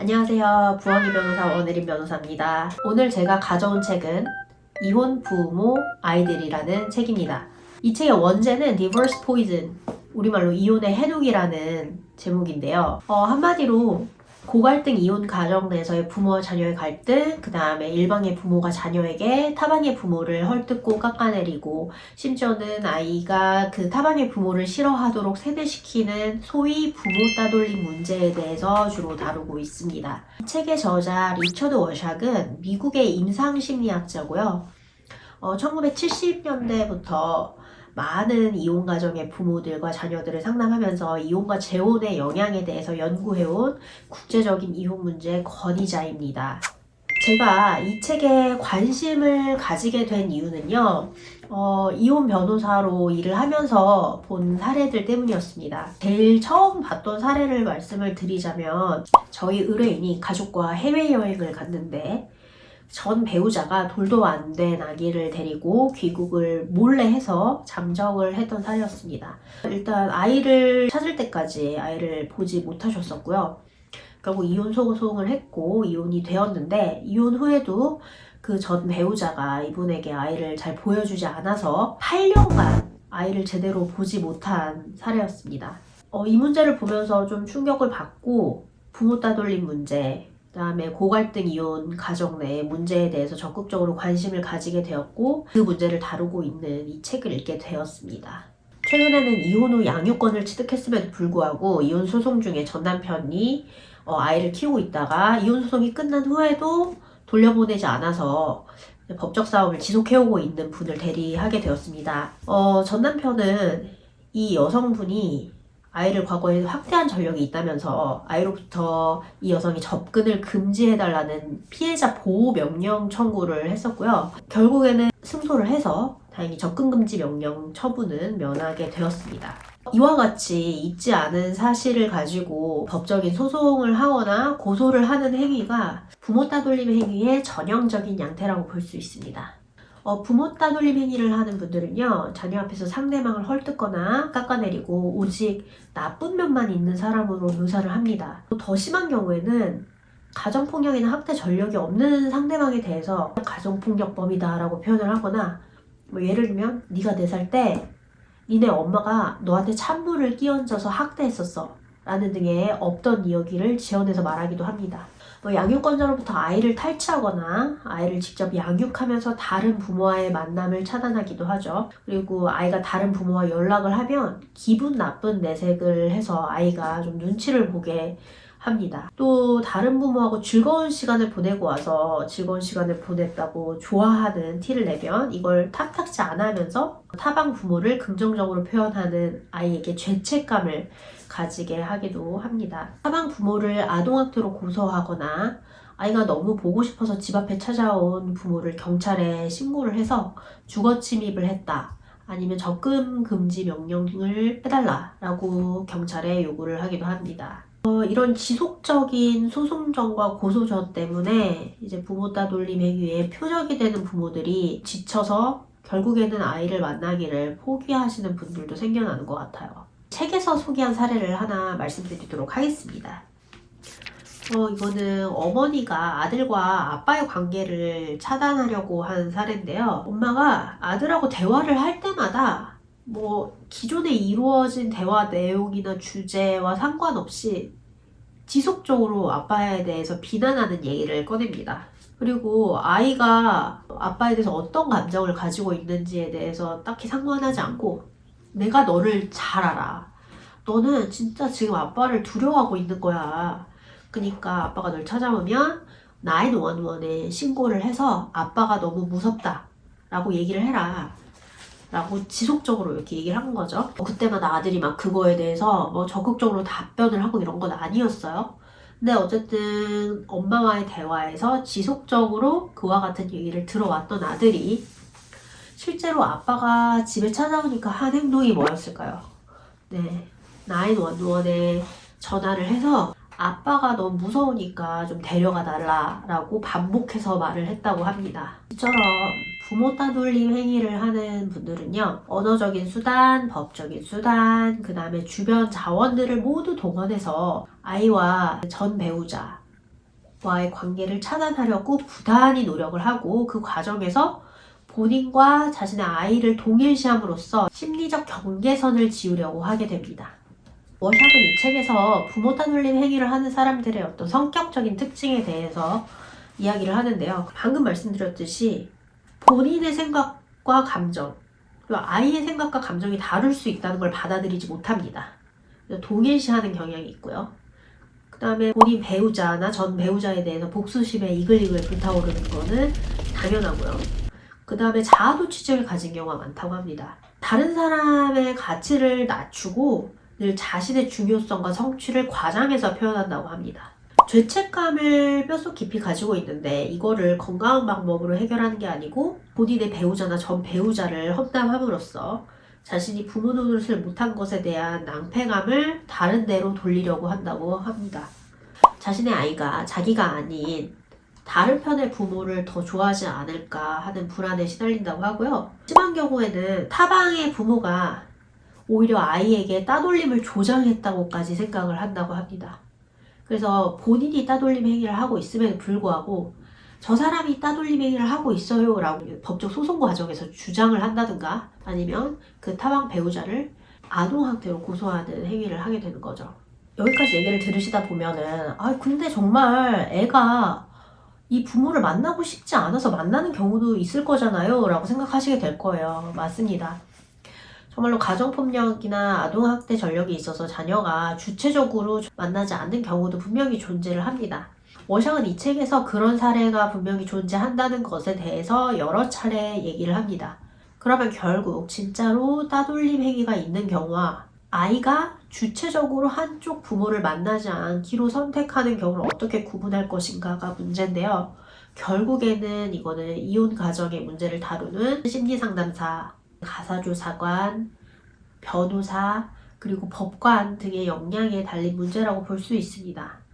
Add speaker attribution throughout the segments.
Speaker 1: 안녕하세요. 부원이 변호사 원혜림 변호사입니다. 오늘 제가 가져온 책은 이혼 부모 아이들이라는 책입니다. 이 책의 원제는 Divorce Poison, 우리말로 이혼의 해독이라는 제목인데요. 한마디로 고갈등 이혼 가정 내에서의 부모와 자녀의 갈등, 그 다음에 일방의 부모가 자녀에게 타방의 부모를 헐뜯고 깎아내리고, 심지어는 아이가 그 타방의 부모를 싫어하도록 세뇌시키는 소위 부모 따돌림 문제에 대해서 주로 다루고 있습니다. 이 책의 저자 리처드 워샥은 미국의 임상심리학자고요. 1970년대부터 많은 이혼 가정의 부모들과 자녀들을 상담하면서 이혼과 재혼의 영향에 대해서 연구해온 국제적인 이혼 문제 권위자입니다. 제가 이 책에 관심을 가지게 된 이유는요, 이혼 변호사로 일을 하면서 본 사례들 때문이었습니다. 제일 처음 봤던 사례를 말씀을 드리자면, 저희 의뢰인이 가족과 해외여행을 갔는데 전 배우자가 돌도 안 된 아기를 데리고 귀국을 몰래 해서 잠적을 했던 사례였습니다. 일단 아이를 찾을 때까지 아이를 보지 못하셨었고요. 결국 이혼 소송을 했고 이혼이 되었는데, 이혼 후에도 그 전 배우자가 이분에게 아이를 잘 보여주지 않아서 8년간 아이를 제대로 보지 못한 사례였습니다. 이 문제를 보면서 좀 충격을 받고 부모 따돌림 문제, 그 다음에 고갈등 이혼 가정 내의 문제에 대해서 적극적으로 관심을 가지게 되었고, 그 문제를 다루고 있는 이 책을 읽게 되었습니다. 최근에는 이혼 후 양육권을 취득했음에도 불구하고 이혼 소송 중에 전 남편이 아이를 키우고 있다가 이혼 소송이 끝난 후에도 돌려보내지 않아서 법적 싸움을 지속해오고 있는 분을 대리하게 되었습니다. 전 남편은 이 여성분이 아이를 과거에 학대한 전력이 있다면서 아이로부터 이 여성이 접근을 금지해달라는 피해자 보호 명령 청구를 했었고요. 결국에는 승소를 해서 다행히 접근 금지 명령 처분은 면하게 되었습니다. 이와 같이 있지 않은 사실을 가지고 법적인 소송을 하거나 고소를 하는 행위가 부모 따돌림 행위의 전형적인 양태라고 볼 수 있습니다. 부모 따돌림 행위를 하는 분들은요, 자녀 앞에서 상대방을 헐뜯거나 깎아내리고 오직 나쁜 면만 있는 사람으로 묘사를 합니다. 더 심한 경우에는 가정폭력이나 학대 전력이 없는 상대방에 대해서 가정폭력범이다 라고 표현을 하거나, 예를 들면 네가 4살 때 니네 엄마가 너한테 찬물을 끼얹어서 학대했었어 라는 등의 없던 이야기를 지어내서 말하기도 합니다. 양육권자로부터 아이를 탈취하거나 아이를 직접 양육하면서 다른 부모와의 만남을 차단하기도 하죠. 그리고 아이가 다른 부모와 연락을 하면 기분 나쁜 내색을 해서 아이가 좀 눈치를 보게 합니다. 또 다른 부모하고 즐거운 시간을 보내고 와서 즐거운 시간을 보냈다고 좋아하는 티를 내면 이걸 탐탁지 않아 하면서 타방 부모를 긍정적으로 표현하는 아이에게 죄책감을 가지게 하기도 합니다. 타방 부모를 아동학대로 고소하거나 아이가 너무 보고 싶어서 집 앞에 찾아온 부모를 경찰에 신고를 해서 주거 침입을 했다, 아니면 접근 금지 명령을 해달라라고 경찰에 요구를 하기도 합니다. 이런 지속적인 소송전과 고소전 때문에 이제 부모 따돌림 행위에 표적이 되는 부모들이 지쳐서 결국에는 아이를 만나기를 포기하시는 분들도 생겨나는 것 같아요. 책에서 소개한 사례를 하나 말씀드리도록 하겠습니다. 이거는 어머니가 아들과 아빠의 관계를 차단하려고 한 사례인데요. 엄마가 아들하고 대화를 할 때마다 기존에 이루어진 대화 내용이나 주제와 상관없이 지속적으로 아빠에 대해서 비난하는 얘기를 꺼냅니다. 그리고 아이가 아빠에 대해서 어떤 감정을 가지고 있는지에 대해서 딱히 상관하지 않고, 내가 너를 잘 알아. 너는 진짜 지금 아빠를 두려워하고 있는 거야. 그러니까 아빠가 널 찾아오면 911에 신고를 해서 아빠가 너무 무섭다 라고 얘기를 해라 라고 지속적으로 이렇게 얘기를 한 거죠. 그때마다 아들이 막 그거에 대해서 적극적으로 답변을 하고 이런 건 아니었어요. 근데 어쨌든 엄마와의 대화에서 지속적으로 그와 같은 얘기를 들어왔던 아들이 실제로 아빠가 집에 찾아오니까 한 행동이 뭐였을까요? 네, 911에 전화를 해서 아빠가 너무 무서우니까 좀 데려가 달라라고 반복해서 말을 했다고 합니다. 이처럼 부모 따돌림 행위를 하는 분들은요, 언어적인 수단, 법적인 수단, 그 다음에 주변 자원들을 모두 동원해서 아이와 전 배우자, 와의 관계를 차단하려고 부단히 노력을 하고 그 과정에서 본인과 자신의 아이를 동일시함으로써 심리적 경계선을 지으려고 하게 됩니다. 워샥은 이 책에서 부모 따돌림 행위를 하는 사람들의 어떤 성격적인 특징에 대해서 이야기를 하는데요. 방금 말씀드렸듯이 본인의 생각과 감정, 그리고 아이의 생각과 감정이 다를 수 있다는 걸 받아들이지 못합니다. 동일시하는 경향이 있고요. 그 다음에 본인 배우자나 전 배우자에 대해서 복수심에 이글이글 불타오르는 거는 당연하고요. 그 다음에 자아도취증을 가진 경우가 많다고 합니다. 다른 사람의 가치를 낮추고 늘 자신의 중요성과 성취를 과장해서 표현한다고 합니다. 죄책감을 뼛속 깊이 가지고 있는데 이거를 건강한 방법으로 해결하는 게 아니고 본인의 배우자나 전 배우자를 험담함으로써 자신이 부모 노릇을 못한 것에 대한 낭패감을 다른 데로 돌리려고 한다고 합니다. 자신의 아이가 자기가 아닌 다른 편의 부모를 더 좋아하지 않을까 하는 불안에 시달린다고 하고요. 심한 경우에는 타방의 부모가 오히려 아이에게 따돌림을 조장했다고까지 생각을 한다고 합니다. 그래서 본인이 따돌림 행위를 하고 있음에도 불구하고 저 사람이 따돌림 행위를 하고 있어요 라고 법적 소송 과정에서 주장을 한다든가 아니면 그 타방 배우자를 아동학대로 고소하는 행위를 하게 되는 거죠. 여기까지 얘기를 들으시다 보면은 근데 정말 애가 이 부모를 만나고 싶지 않아서 만나는 경우도 있을 거잖아요 라고 생각하시게 될 거예요. 맞습니다. 정말로 가정폭력이나 아동학대 전력이 있어서 자녀가 주체적으로 만나지 않는 경우도 분명히 존재를 합니다. 워샥은 이 책에서 그런 사례가 분명히 존재한다는 것에 대해서 여러 차례 얘기를 합니다. 그러면 결국 진짜로 따돌림 행위가 있는 경우와 아이가 주체적으로 한쪽 부모를 만나지 않기로 선택하는 경우를 어떻게 구분할 것인가가 문제인데요. 결국에는 이거는 이혼 가정의 문제를 다루는 심리상담사, 가사조사관, 변호사, 그리고 법관 등의 역량에 달린 문제라고 볼 수 있습니다.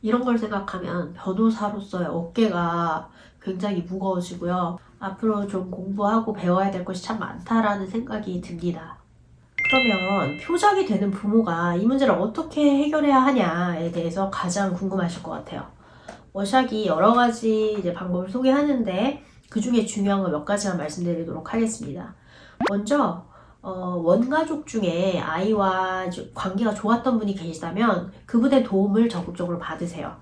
Speaker 1: 이런 걸 생각하면 변호사로서의 어깨가 굉장히 무거워지고요. 앞으로 좀 공부하고 배워야 될 것이 참 많다라는 생각이 듭니다. 그러면 표적이 되는 부모가 이 문제를 어떻게 해결해야 하냐에 대해서 가장 궁금하실 것 같아요. 워샥이 여러 가지 이제 방법을 소개하는데 그 중에 중요한 거 몇 가지만 말씀드리도록 하겠습니다. 먼저 원가족 중에 아이와 관계가 좋았던 분이 계시다면 그분의 도움을 적극적으로 받으세요.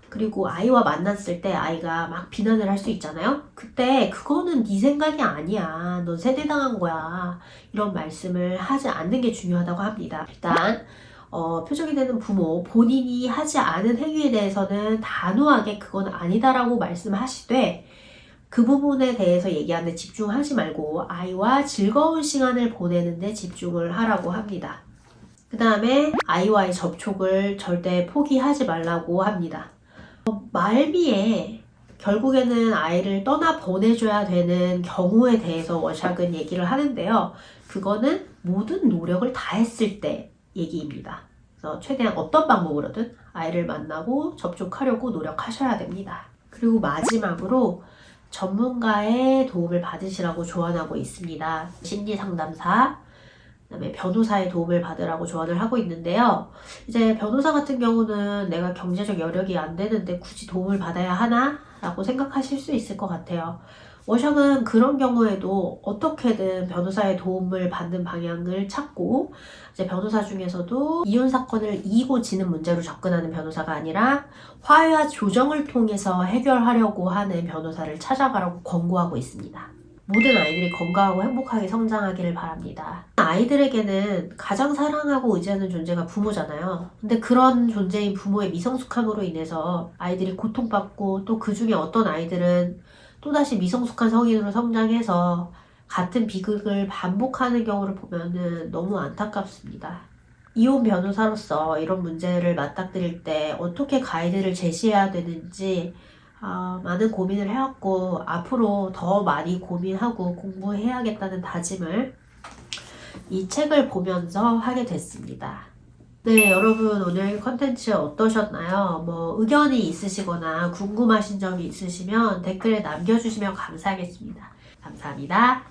Speaker 1: 그리고 아이와 만났을 때 아이가 막 비난을 할 수 있잖아요. 그때 그거는 네 생각이 아니야. 넌 세대당한 거야. 이런 말씀을 하지 않는 게 중요하다고 합니다. 일단 표적이 되는 부모, 본인이 하지 않은 행위에 대해서는 단호하게 그건 아니다라고 말씀하시되 그 부분에 대해서 얘기하는데 집중하지 말고 아이와 즐거운 시간을 보내는 데 집중을 하라고 합니다. 그 다음에 아이와의 접촉을 절대 포기하지 말라고 합니다. 말미에 결국에는 아이를 떠나 보내줘야 되는 경우에 대해서 워샥은 얘기를 하는데요. 그거는 모든 노력을 다했을 때 얘기입니다. 그래서 최대한 어떤 방법으로든 아이를 만나고 접촉하려고 노력하셔야 됩니다. 그리고 마지막으로 전문가의 도움을 받으시라고 조언하고 있습니다. 심리상담사, 그다음에 변호사의 도움을 받으라고 조언을 하고 있는데요. 이제 변호사 같은 경우는 내가 경제적 여력이 안 되는데 굳이 도움을 받아야 하나? 라고 생각하실 수 있을 것 같아요. 워샥은 그런 경우에도 어떻게든 변호사의 도움을 받는 방향을 찾고 이제 변호사 중에서도 이혼 사건을 이기고 지는 문제로 접근하는 변호사가 아니라 화해와 조정을 통해서 해결하려고 하는 변호사를 찾아가라고 권고하고 있습니다. 모든 아이들이 건강하고 행복하게 성장하기를 바랍니다. 아이들에게는 가장 사랑하고 의지하는 존재가 부모잖아요. 근데 그런 존재인 부모의 미성숙함으로 인해서 아이들이 고통받고 또 그 중에 어떤 아이들은 또다시 미성숙한 성인으로 성장해서 같은 비극을 반복하는 경우를 보면은 너무 안타깝습니다. 이혼 변호사로서 이런 문제를 맞닥뜨릴 때 어떻게 가이드를 제시해야 되는지 많은 고민을 해왔고 앞으로 더 많이 고민하고 공부해야겠다는 다짐을 이 책을 보면서 하게 됐습니다. 네, 여러분 오늘 컨텐츠 어떠셨나요? 의견이 있으시거나 궁금하신 점이 있으시면 댓글에 남겨주시면 감사하겠습니다. 감사합니다.